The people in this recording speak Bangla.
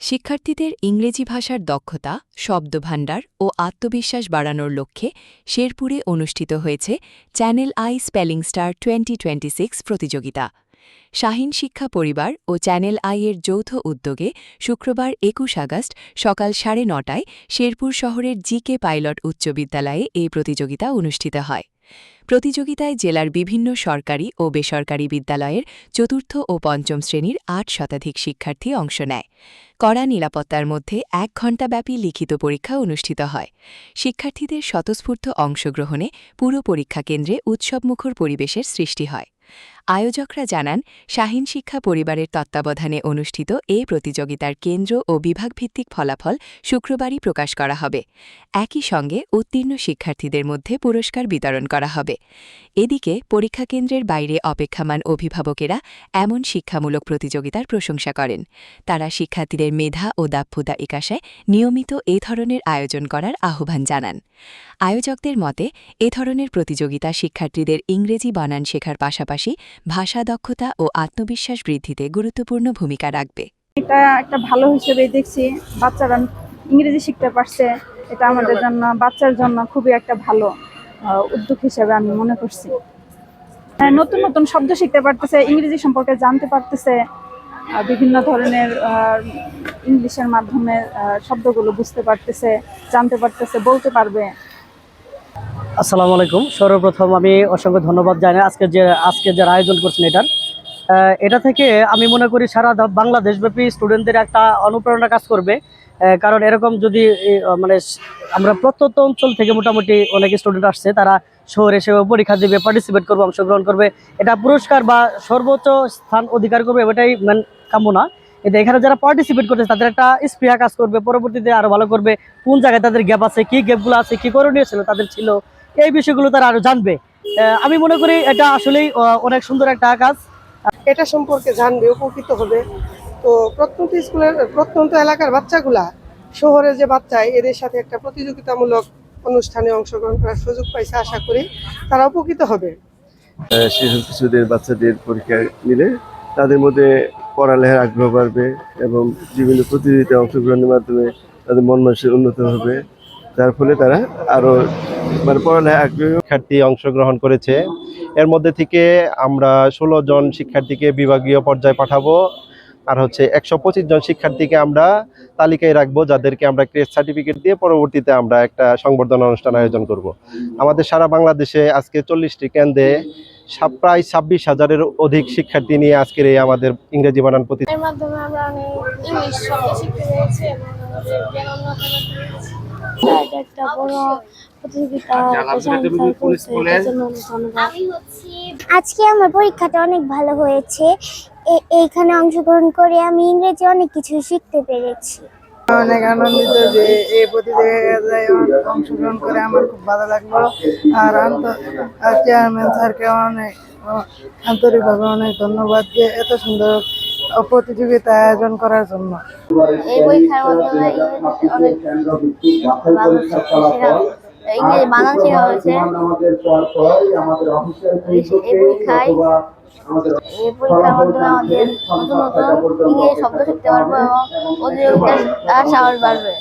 শিক্ষার্থীদের ইংরেজি ভাষার দক্ষতা, শব্দভাণ্ডার ও আত্মবিশ্বাস বাড়ানোর লক্ষ্যে শেরপুরে অনুষ্ঠিত হয়েছে চ্যানেল আই স্পেলিং স্টার 2026 প্রতিযোগিতা। শাহীন শিক্ষা পরিবার ও চ্যানেল আই এর যৌথ উদ্যোগে শুক্রবার ২১ আগস্ট সকাল ৯:৩০টায় শেরপুর শহরের জি.কে পাইলট উচ্চ বিদ্যালয়ে এই প্রতিযোগিতা অনুষ্ঠিত হয়। প্রতিযোগিতায় জেলার বিভিন্ন সরকারি ও বেসরকারি বিদ্যালয়ের চতুর্থ ও পঞ্চম শ্রেণীর ৮ শতাধিক শিক্ষার্থী অংশ নেয়। কড়া নিরাপত্তার মধ্যে ১ ঘণ্টাব্যাপী লিখিত পরীক্ষা অনুষ্ঠিত হয়। শিক্ষার্থীদের স্বতঃস্ফূর্ত অংশগ্রহণে পুরো পরীক্ষা কেন্দ্রে উৎসবমুখর পরিবেশের সৃষ্টি হয়। আয়োজকরা জানান, শাহীন শিক্ষা পরিবারের তত্ত্বাবধানে অনুষ্ঠিত এ প্রতিযোগিতার কেন্দ্র ও বিভাগভিত্তিক ফলাফল শুক্রবারই প্রকাশ করা হবে। একই সঙ্গে উত্তীর্ণ শিক্ষার্থীদের মধ্যে পুরস্কার বিতরণ করা হবে। এদিকে পরীক্ষা কেন্দ্রের বাইরে অপেক্ষমান অভিভাবকেরা এমন শিক্ষামূলক প্রতিযোগিতার প্রশংসা করেন। তারা শিক্ষার্থীদের মেধা ও দক্ষতা বিকাশে নিয়মিত এ ধরনের আয়োজন করার আহ্বান জানান। আয়োজকদের মতে, এ ধরনের প্রতিযোগিতা শিক্ষার্থীদের ইংরেজি বানান শেখার পাশাপাশি ভাষা দক্ষতা ও আত্মবিশ্বাস বৃদ্ধিতে গুরুত্বপূর্ণ ভূমিকা রাখবে। এটা একটা ভালো হিসেবেই দেখছি, বাচ্চারা ইংরেজি শিখতে পারছে। এটা আমাদের জন্য, বাচ্চার জন্য খুবই একটা ভালো উদ্যোগ হিসেবে আমি মনে করছি। নতুন নতুন শব্দ শিখতে পারতেছে, ইংরেজি সম্পর্কে জানতে পারতেছে, বিভিন্ন ধরনের ইংলিশের মাধ্যমে শব্দগুলো বুঝতে পারতেছে, জানতে পারতেছে, বলতে পারবে। আসসালামু আলাইকুম। সর্বপ্রথম আমি অসংখ্য ধন্যবাদ জানাই আজকে যারা আয়োজন করছেন এটা থেকে আমি মনে করি সারা বাংলাদেশব্যাপী স্টুডেন্টদের একটা অনুপ্রেরণা কাজ করবে। কারণ এরকম যদি মানে আমরা প্রত্যন্ত অঞ্চল থেকে মোটামুটি অনেক স্টুডেন্ট আসছে, তারা শহরে এসে পরীক্ষা দেবে, পার্টিসিপেট করবে, অংশগ্রহণ করবে, এটা পুরস্কার বা সর্বোচ্চ স্থান অধিকার করবে, এটাই কাম্য না। কিন্তু এখানে যারা পার্টিসিপেট করছে তাদের একটা স্পৃহা কাজ করবে, পরবর্তীতে আরো ভালো করবে, কোন জায়গায় তাদের গ্যাপ আছে, কি গ্যাপগুলো আছে, কি করণীয় ছিল তাদের ছিল, এই বিষয়গুলো তারা আরো জানবে। আমি মনে করি এটা আসলেই অনেক সুন্দর একটা কাজ। এটা সম্পর্কে জানবে, উপকৃত হবে। তো প্রত্যন্ত এলাকার বাচ্চাগুলা শহরে যে বাচ্চা, এদের সাথে একটা প্রতিযোগিতামূলক অনুষ্ঠানে অংশগ্রহণ করার সুযোগ পাইছে, আশা করি তারা উপকৃত হবে। শিশু কিশোরদের বাচ্চাদের পরীক্ষা নিলে তাদের মধ্যে পড়ালেখার আগ্রহ বাড়বে এবং বিভিন্ন প্রতিযোগিতায় অংশগ্রহণের মাধ্যমে তাদের মন মানসিক উন্নত হবে, যার ফলে তারা আরো পড়ালেখার আগ্রহী শিক্ষার্থী অংশগ্রহণ করেছে। এর মধ্যে থেকে আমরা 16 জন শিক্ষার্থীকে বিভাগীয় পর্যায়ে পাঠাবো, আর 125 জন শিক্ষার্থীকে আমরা তালিকায় রাখবো, যাদেরকে আমরা ক্রেস্ট সার্টিফিকেট দিয়ে পরবর্তীতে আমরা একটা সংবর্ধনা অনুষ্ঠান আয়োজন করব। আমাদের সারা বাংলাদেশে আজকে 40টি কেন্দ্রে প্রায় 26,000-এর অধিক শিক্ষার্থী নিয়ে আজকের এই আমাদের ইংরেজি বানান এর মাধ্যমে আমরা অনেক ইংলিশ শব্দ শিখতে পেরেছি এবং আমাদের জ্ঞান উন্নত হয়েছে। এটা একটা বড় প্রতিযোগিতা। আজকে আমার পরীক্ষাটা অনেক ভালো হয়েছে। এইখানে অংশগ্রহণ করে আমি ইংরেজি অনেক কিছু শিখতে পেরেছি। অনেক আনন্দিত যে এই প্রতিযোগিতায় অংশগ্রহণ করে আমার খুব ভালো লাগলো। আর চেয়ারম্যান স্যারকে অনেক আন্তরিকভাবে অনেক ধন্যবাদ যে এত সুন্দর প্রতিযোগিতা আয়োজন করার জন্য। এই পরীক্ষার মাধ্যমে ইংরেজি বানান শেখা হয়েছে। এই পরীক্ষার মাধ্যমে আমাদের নতুন নতুন ইংরেজি শব্দ শিখতে পারবো এবং প্রতিযোগিতার সাহস বাড়বে।